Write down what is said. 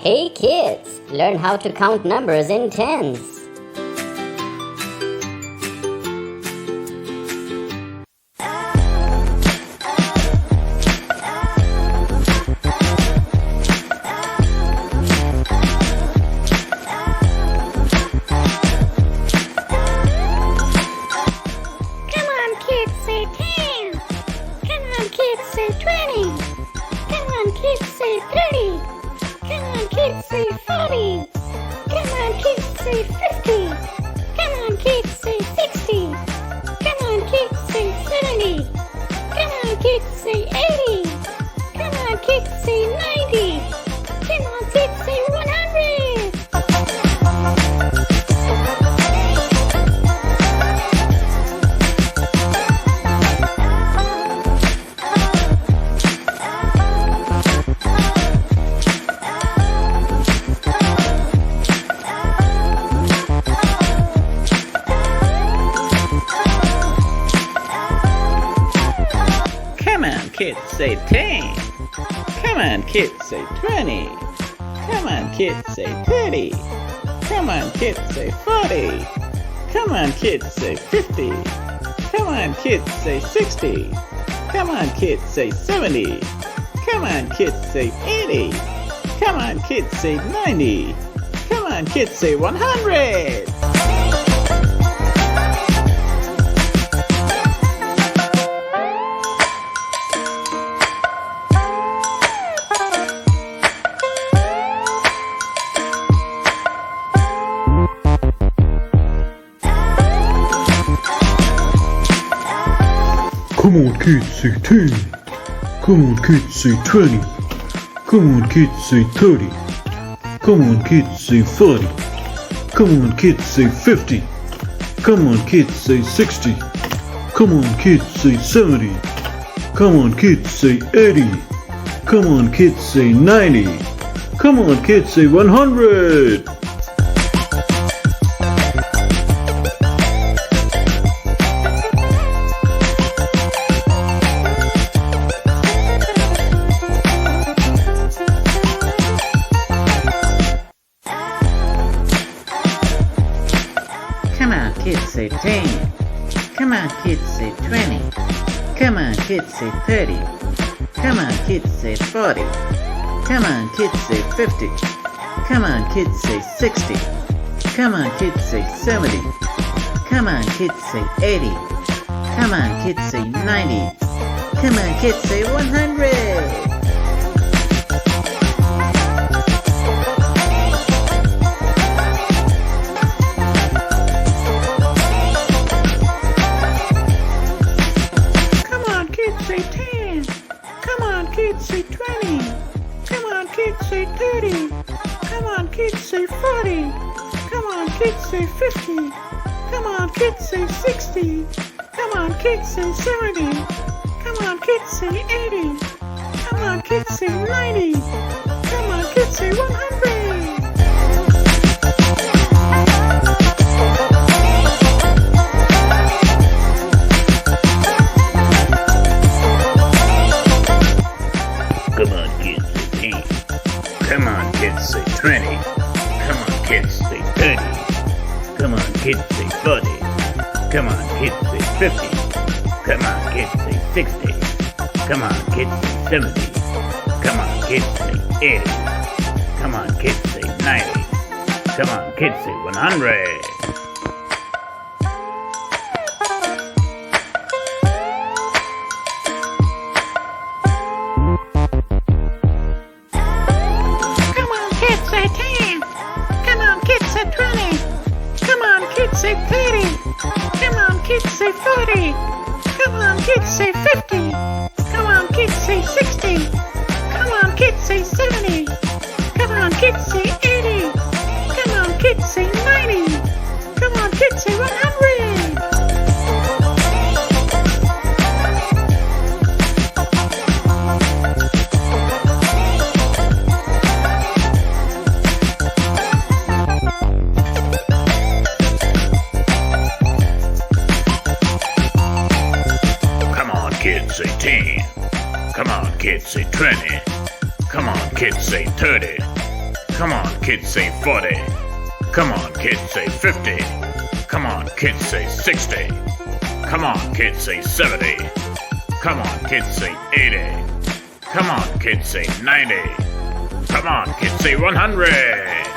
Hey kids, learn how to count numbers in tens. Come on, kids, say 10. Come on, kids, say 20. Come on, kids, say 30. Come on, kids, say 40. Come on, kids, say 50. Come on, kids, say 60. Come on, kids, say 70. Come on, kids, say 80. Come on, kids, say 90. Come on, kids, say 100. Come on, kids, say 10. Come on, kids, say 20. Come on, kids, say 30. Come on, kids, say 40. Come on, kids, say 50. Come on, kids, say 60. Come on, kids, say 70. Come on, kids, say 80. Come on, kids, say 90. Come on, kids, say 100. Come on, kids, say 10. Come on, kids, say 20. Come on, kids, say 30. Come on, kids, say 40. Come on, kids, say 50. Come on, kids, say 60. Come on, kids, say 70. Come on, kids, say 80. Come on, kids, say 90. Come on, kids, say 100. Come on, kids, say 10. Come on, kids, say 20. Come on, kids, say 30. Come on, kids, say 40. Come on, kids, say 50. Come on, kids, say 60. Come on, kids, say 70. Come on, kids, say 80. Come on, kids, say 90. Come on, kids, say 100. Come on, kids, say 10. Come on, kids, say 20. Come on, kids, say 30. Come on, kids, say 40. Come on, kids, say 50. Come on, kids, say 60. Come on, kids, say 70. Come on, kids, say 80. Come on, kids, say 90. Come on, kids, say 100. Come on, kids, say 10. Come on, kids, say 20. Come on, kids, say 30. Come on, kids, say 40. Come on, kids, say 50. Come on, kids, say 60. Come on, kids, say 70. Come on, kids, say 80. Come on, kids, say 90. Come on, kids, say 100. Come on, kids, say 10. Come on, kids, say 20. Come on, kids, say 30. Come on, kids, say 40. Come on, kids, say 50. Come on, kids, say 60. Come on, kids, say 70. Come on, kids, say 80. Come on, kids, say 90. Come on, kids, say 100. Come on, kids, say 10. Come on, kids, say 20. Come on, kids, say 30. Come on, kids, say 40. Come on, kids, say 50. Come on, kids, say 60. Come on, kids, say 70. Come on, kids, say 80. Come on, kids, say 90. Come on, kids, say 100.